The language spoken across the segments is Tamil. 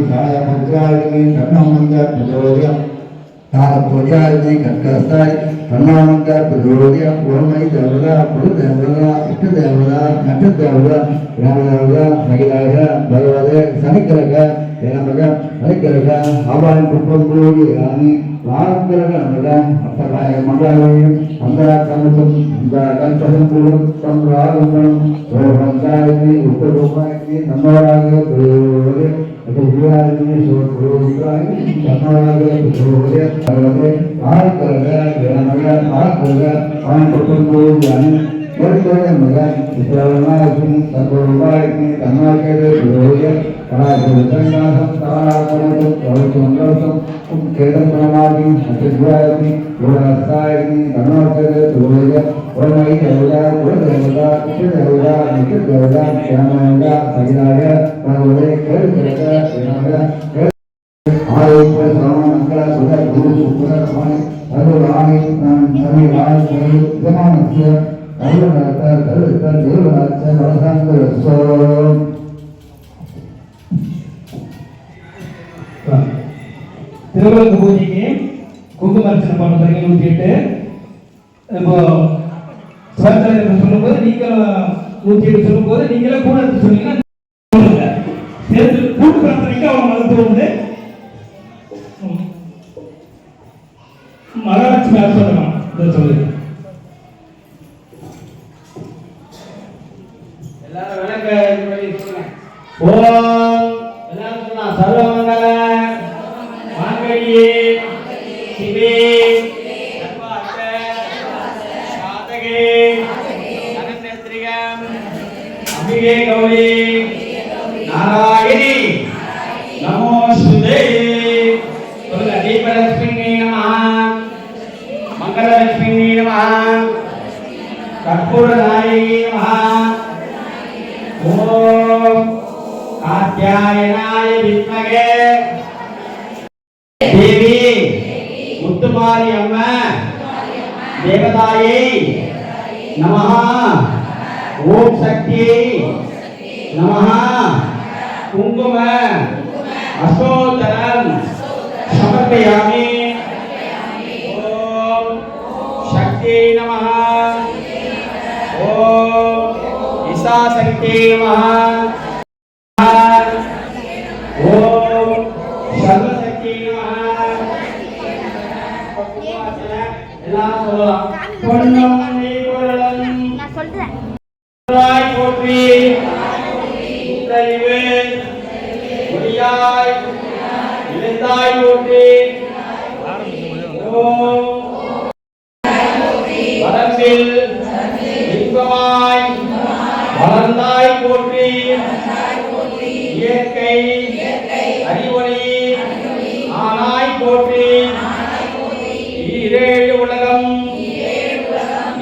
சாயமுத்ராயினி கண்ணமந்த பிரஜோதியம் தாரபூஜாயினி கற்கஸ்தாய் கண்ணாமந்த பிரஜோதியம் ஓமை தேவதா புது தேவதா இஷ்ட தேவதா நட்டு தேவதா ராமதேவதா மகிழாக பகவதே சனிக்கிரக எனமக மணிக்கிரக ஆபாயம் குப்பம் கூடி ஆனி வாரங்கிரக நமக அப்பராய மங்களாவையும் அந்த கணக்கும் இந்த கல்பசம்பூரும் சம்பிராகங்களும் ரோகந்தாயினி உத்தரூபாயினி நம்மளாக புரியுவது உபயாயினி சோத்ரோதிகாயினி நம்மளாக புரியுவது பகவதே ஆழ்கிரக எனமக ஆழ்கிரக ஆபாயம் குப்பம் கூடி ஆனி மருத்துவ மகன் இஸ்லாமாயினி சர்வோபாயினி தன்னாக புரியுவது பராஜிதங்காசம் தாராகமனம் கௌதமங்கோசம் கேதம் பிரமாதி அத்தியாயி யோகாசாயினி தன்னோகர துரோய ஓமை தேவதா குலதேவதா இஷ்டதேவதா நித்யதேவதா ஞானதேவதா சகிதாய பகவதே கேளுகிரக விநாயக ஆரோக்கிய சமமங்கள சுத குரு சுப்ர ரமணி அருளாணி நான் சமீவாய் சரி விமானஸ்ய அருளநாத கருத்த தேவநாச்ச வலசாங்க சோம் திருவிளக்கு பூஜைக்கு குங்குமர்ச்சனை பண்ண பிறகு 108 இப்போ சிவத்தலைவர் சொல்லும்போது நீங்களும் 108 சொல்லும்போது நீங்களே கூட எடுத்து சொன்னீங்கன்னா சேர்த்து கூட்டு பிரார்த்தனைக்கு அவங்க மதத்துவம் வந்து மகாலட்சுமி சொல்லலாம் இதை சொல்லுங்க எல்லாரும் விளக்க சொல்லுங்க ஓம் எல்லாரும் சொல்லலாம் சர்வமங்கல शिवे सर्वार्थ साधके अनन्यत्रिगम अभिगे गौरी नारायणी नमोस्तुते बोल दीपलक्ष्मी नमः मंगललक्ष्मी नमः कर्पूरनायकी नमः ओम कात्यायनाय विद्महे देवी मुत्तुमारी अम्मा देवताये नमः ओम शक्ति नमः कुंकुम अष्टोत्तरं समर्पयामि ओम शक्ति नमः ओम ईशा शक्ति नमः ओम सर्वशक्ति பொன்னமணி குரலம் நான் சொல்றேன் ராய் போற்றி தெளிவே ஒளியாய் இளைந்தாய் போற்றி ஓம் வரம்பில் இன்பமாய் வளர்ந்தாய் போற்றி இயற்கை அறிவொளி ஆனாய் போற்றி ஈரேழு உலகம்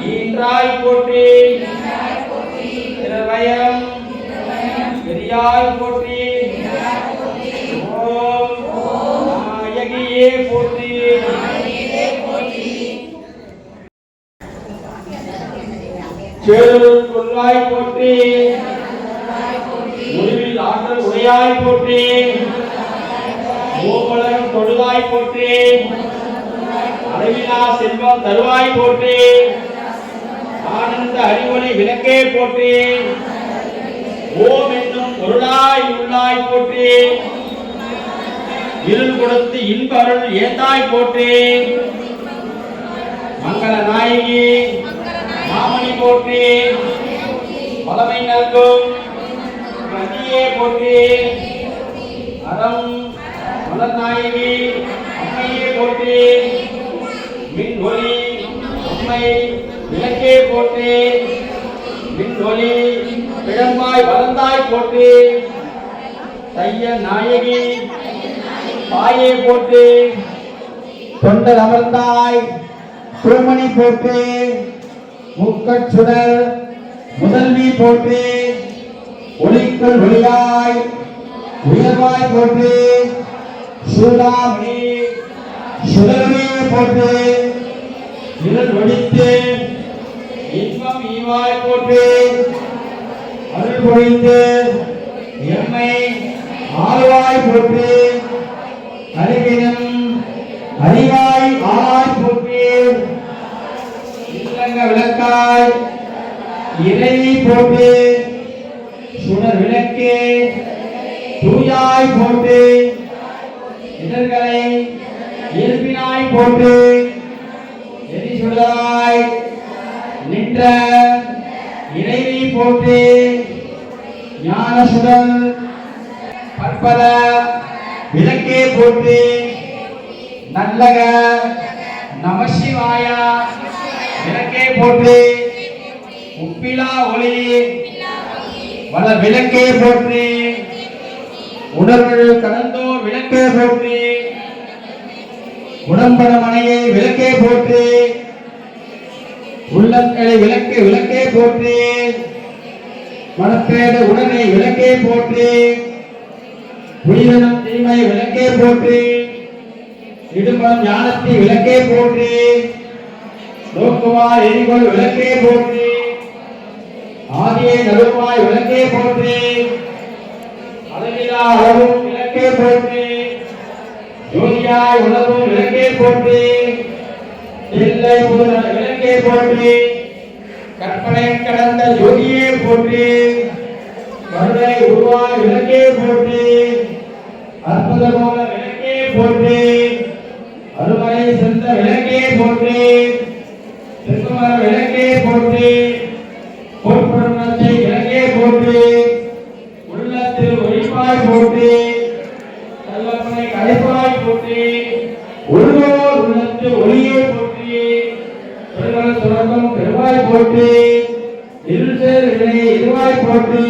ஈன்றாய் போற்றி திரவயம் பெரியாய் போற்றி ஓம் நாயகியே போற்றி சேருள் கொள்வாய் போற்றி முடிவில் ஆற்றல் உடையாய் போற்றி மூவலகம் தொழுவாய் போற்றி அளவிலா செல்வம் தருவாய் போற்றி ஆனந்த அறிவொளி விளக்கே போற்றி ஓம் என்னும் பொருளாய் உள்ளாய் போற்றி இருள் கொடுத்து இன்ப அருள் ஏத்தாய் போற்றி மங்கள நாயகி மாமணி போற்றி பலமை நல்கும் நதியே போற்றி அறம் மலர் நாயகி அம்மையே போற்றி மின் ஒளி அம்மை விளக்கே போற்றி மின் ஒளி பிழம்பாய் வளர்ந்தாய் போற்றி தைய நாயகி பாயே போற்றி தொண்டர் அமர்ந்தாய் சுமணி போற்றி முக்கச்சுடர் முதல்வி போற்றி ஒளிக்குள் ஒளியாய் உயர்வாய் போற்றி சூடாமணி சுடர்வே போற்றி இருள் ஒழித்து இன்பம் ஈவாய் போற்றி அருள் பொழித்து எம்மை ஆழ்வாய் போற்றி அறிவினம் அறிவாய் ஆளாய் போற்றி இல்லங்க விளக்காய் இறைவி போற்றி சுடர் விளக்கே தூயாய் போற்றி இடர்களை இயல்பினாய் போற்றி எரி சுடராய் நின்ற இறைவி போற்றி ஞான சுடர் பற்பல விளக்கே போற்றி நல்லக நமசிவாய விளக்கே போற்றி உப்பிலா ஒளி வள விளக்கே போற்றி உணர்வு கடந்தோர் விளக்கே போற்றி உடம்பட மனையை விளக்கே போற்றி உள்ளங்களை விளக்கே போற்றி மனப்பேத உடனே விளக்கே போற்றி புனிதனம் தீமை விளக்கே போற்றி இடுமம் ஞானத்தை விளக்கே போற்றி நோக்குவார் எரிகொள் விளக்கே போற்றி ஆதியை நடுவாய் விளக்கே போற்றி அளவிலா அளவும் விளக்கே போற்றி ஜோதியாய் உணர்வும் விளக்கே போற்றி இல்லை பூரண விளக்கே போற்றி கற்பனை கடந்த ஜோதியே போற்றி கருணை உருவாய் விளக்கே போற்றி அற்புதமான விளக்கே போற்றி அருமறை சென்ற விளக்கே போற்றி திருக்குமர விளக்கே போற்றி பொற்புணத்தை விளக்கே போற்றி உள்ளத்தில் ஒளிப்பாய் போற்றி கல்லப்பனை கலைப்பாய் போற்றி உள்ளோர் உள்ளத்தில் ஒளியை போற்றி பெருமள் சுரங்கம் பெருவாய் போற்றி இருள் சேர் வினையை இருவாய் போற்றி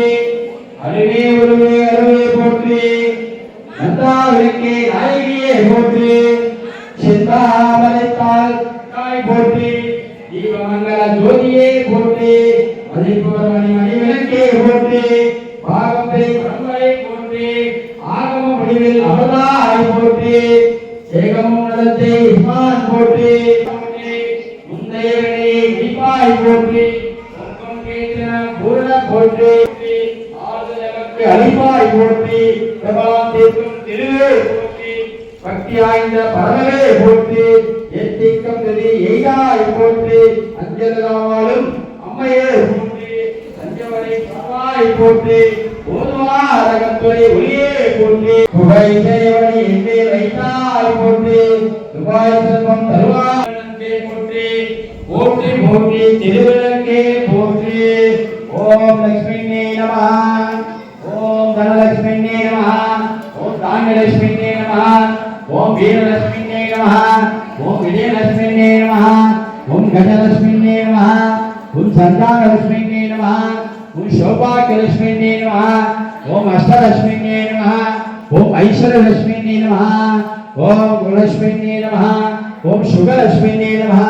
அறிவே உருவே அருவே போற்றி நந்தா விளக்கே நாயகியே போற்றி சிந்தாமலைத்தால் தாய் போற்றி தீபமங்கல ஜோதியே போற்றி மதிப்பவர்மணி மணி விளக்கே போற்றி பாகம்பை பரம்பரை போற்றி ஆகம முடிவில் அவதாய் போற்றி ஏகமும் நடத்தை இஸ்மான் போற்றி முந்தைய வினையை விதிப்பாய் போற்றி பூரண போற்றி ஆறுதலுக்கு அழிப்பாய் போற்றி பிரபலம் தீர்க்கும் திருவே போற்றி பக்தி ஆய்ந்த பரவலே போற்றி எத்திக்கம் திரு எய்தாய் போற்றி அஞ்சலாவாலும் அம்மையே போற்றி அஞ்சவரை பரவாய் போற்றி ஓதுவா அரகத்துறை ஒளியே போற்றி புகை தேவனை எங்கே வைத்தாய் போற்றி துபாய் செல்வம் தருவாய் போற்றி போற்றி போற்றி திருவிளக்கே போற்றி ஓம் லட்சுமி நமஹ ஓம் தனலட்சுமி நமஹ ஓம் தானியலட்சுமி நமஹ ஓம் வீரலட்சுமி நமஹ ஓம் விஜயலட்சுமி நமஹ ஓம் கஜலட்சுமி நமஹ ஓம் சந்தானலட்சுமி நமஹ ஓம் சௌபாகியலட்சுமி நமஹ ஓம் அஷ்டலட்சுமி நமஹ ஓம் ஐஸ்வர்யலட்சுமி நமஹ ஓம் குலலட்சுமி நமஹ ஓம் சுகலட்சுமி நமஹ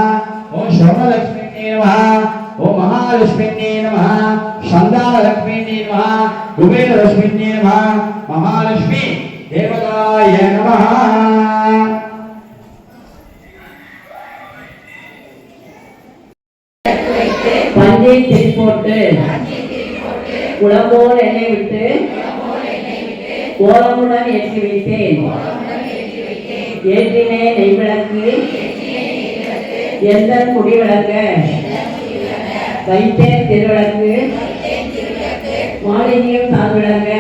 ஓம் சோமலட்சுமி நமஹ ஓம் மகாலட்சுமி நமஹ சந்தானலட்சுமி நமஹ குபேரலட்சுமி நமஹ மகாலட்சுமி தேவதாய நமஹ பஞ்சை திரி போட்டு குளம்போல் எண்ணெய் விட்டு கோலமுடன் ஏற்றி வைத்தேன் ஏற்றினே நெய் விளக்கு எந்த குடி விளக்க வைத்தேன் திருவிளக்கு மாளிகையும் தான் விளங்க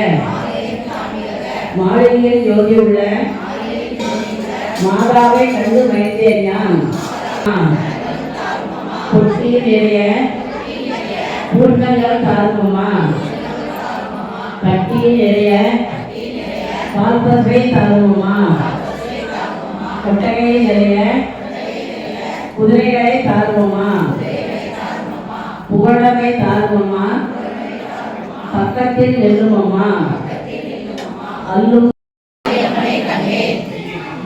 மாளிகையில் ஜோதி உள்ள மாதாவை கண்டு மயத்தேன் யான் பொட்டியில் எரிய பூர்ணங்கள் தாழ்வுமா கட்டியில் எரிய பால்பசை தாழ்வுமா கொட்டகையில் எரிய குதிரைகளை தாழ்வுமா புகழமை தாழ்வுமா பக்கத்தில் நெல்லுமம்மா அல்லும்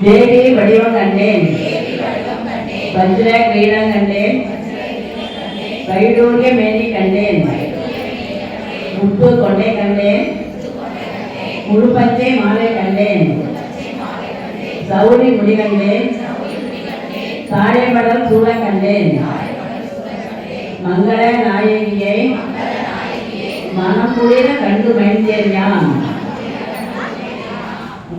தேவி வடிவம் கண்டேன் வஜ்ர கிரீடம் கண்டேன் வைடூரிய மேனி கண்டேன் முத்து கொண்டை கண்டேன் முழு பச்சை மாலை கண்டேன் சவுரி முடி கண்டேன் தாழைமடல் சூழ கண்டேன் மங்கள நாயகியை மனம் குளிர கண்டு மகிழ்ந்தேன் யான்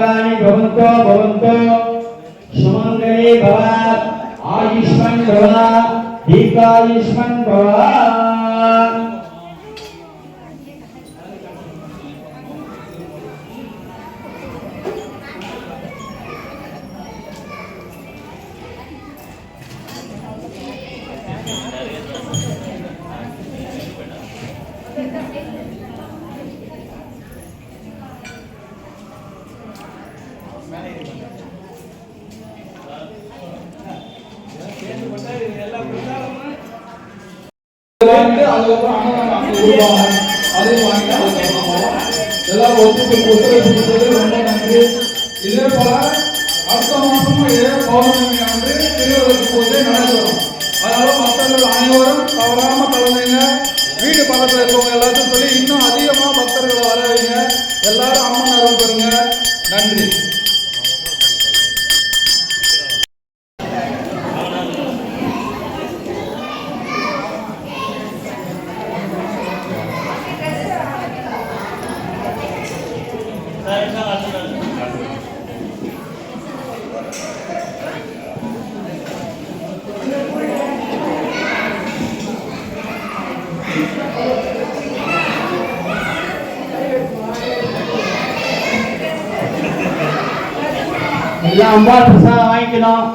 सर्वमङ्गलानि भवन्तु सुमङ्गले भव आयुष्मन् भव दीर्घायुष्मन् भव அதுக்கப்புறம் அன்னதானம் உருவாங்க அதையும் வாங்கி அதுக்கப்புறம் எல்லாரும் ஒத்துழைப்பு ரொம்ப நன்றி. இதே போல அடுத்த மாசமும் இதே பௌர்ணமி வந்து திருவள்ளுவர் பூஜை நடைபெறும். அதனால பக்தர்கள் அனைவரும் தவறாம கலந்துங்க. வீடு பக்கத்தில் இருக்கவங்க எல்லாத்தையும் சொல்லி இன்னும் அதிகமா பக்தர்களை வர வைங்க. எல்லாரும் அம்மன் அருள் பெறுங்க. நன்றி. எல்லாம் அம்பாள் பிரசாதம் வாங்கிக்கணும்.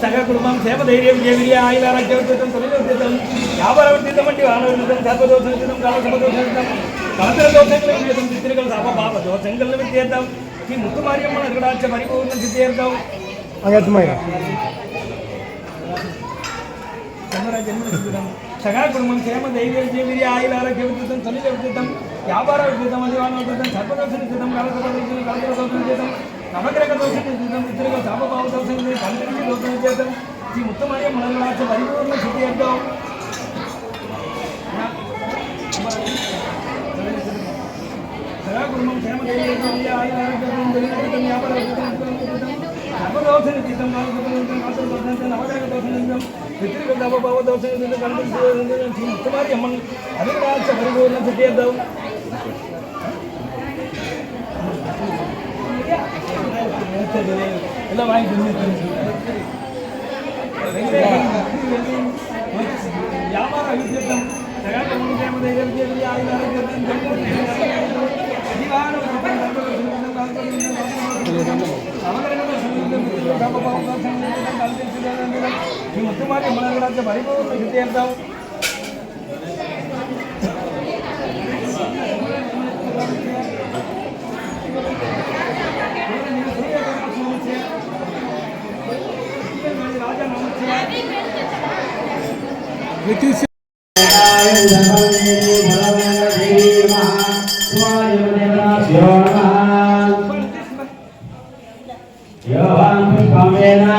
सगळ कुटुंबं क्षेमधैर्यं विजयवीर्य आयुरारोग्यवर्धितं तलिवर्धितं व्यापारवर्धितं वाहनवर्धितं सर्वदोषवर्धितं कालसमदोषवर्धितं कलत्रदोषनिवर्धितं चित्रिकल सापपापदोषङ्कलनिवर्धितं श्री मुत्तुमारियम्मन अनुग्रहाच्च परिपूर्ण सिद्ध्यर्थं अगतमय सगळ कुटुंबं क्षेमधैर्यं विजयवीर्य आयुरारोग्यवर्धितं तलिवर्धितं व्यापारवर्धितं वाहनवर्धितं सर्वदोषवर्धितं कालसमदोषवर्धितं नवग्रह दोषनिर्जितं इतरिक सापभाव दोषनिर्जितं पंचदशी दोषनिर्जितं श्री मुत्तमार्यम्मन अनुग्रहाच्च परिपूर्ण सिद्ध्यर्थं सगळ कुटुंबं क्षेमधैर्यं आयुरारोग्यं दरिद्रं व्यापारवर्धितं सर्वदोषनिर्जितं कालसमदोषवर्धितं नवग्रह दोषनिर्जितं इतरिक सापभाव दोषनिर्जितं पंचदशी श्री मुत्तमार्यम्मन अनुग्रहाच्च परिपूर्ण सिद्ध्यर्थं ಎಲ್ಲ ವಾಯಿ ವ್ಯಾಪಾರ ವಿದ್ಯುತ್ತಂ ಮುತ್ತುಮಾರಿ ಮನರಾಜ್ಯ ಪರಿಪೂರ್ಣ ಸಿದ್ಧಿಯರ್ಥಂ Yohan Puspamena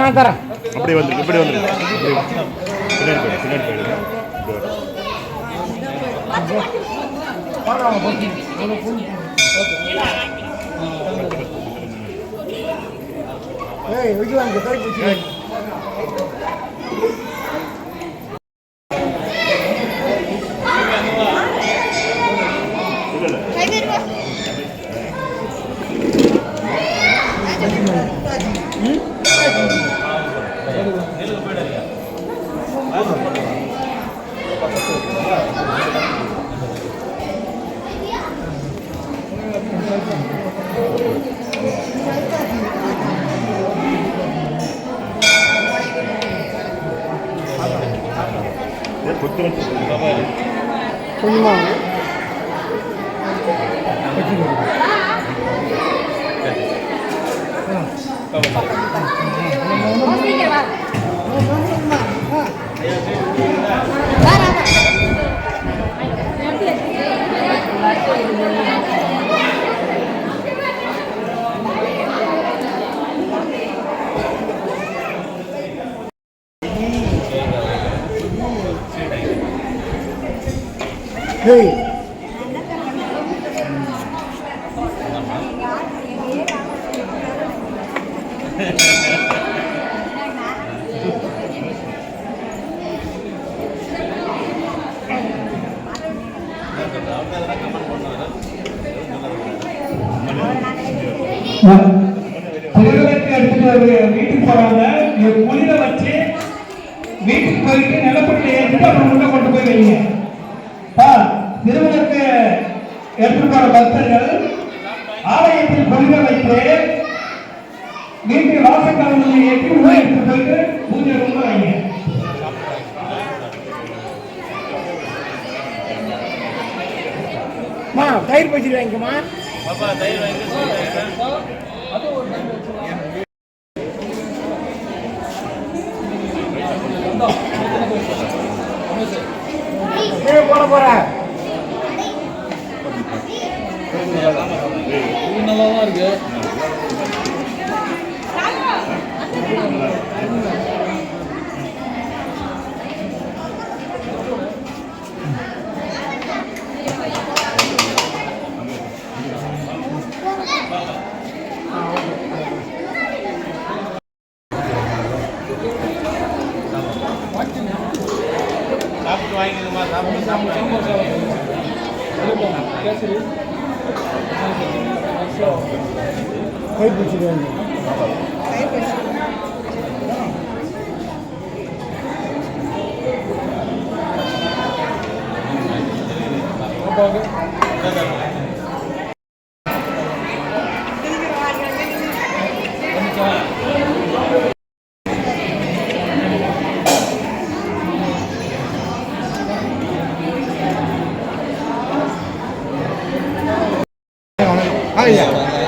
நான் தரேன். அப்படி வந்துருக்கு, இப்படி வந்துருக்கு, பின்னாடி போயிடு, பின்னாடி போயிடுங்க. ஏய் விஜய் கை பிடிச்சி கொஞ்சமா Hey. திருவிழாக்கு எடுத்துட்டு வீட்டுக்கு போறாங்க. குளிர வச்சு வீட்டுக்கு போயிட்டு நிலப்பட்டு ஏற்றிட்டு அப்புறம் உள்ள கொண்டு போய் வைங்க. திருவிழாக்கு எடுத்துட்டு போற பக்தர்கள் ஆலயத்தில் குளிர வைத்து வீட்டு வாசக்காரங்களை ஏற்றி உள்ள எடுத்து போயிட்டு பூஜை ரூம்ல வைங்க. தயிர் பச்சடி வாங்கிக்கமா. தயிர் வாங்கி போட போற நல்லாதான் இருக்கு. சாப்பிட்டு வாங்கிக்கணுமா? சாப்பிட்டு கை பிடிச்சிடுவாங்க.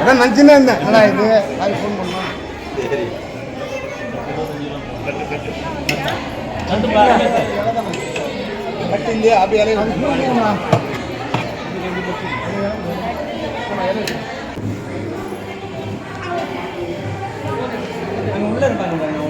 அதான் நினச்சினே இருந்தேன். ஆனால் இது அது ஃபோன் பண்ணோம். பட்டு இல்லையா அப்படி இலையா உள்ள இருப்பாங்க.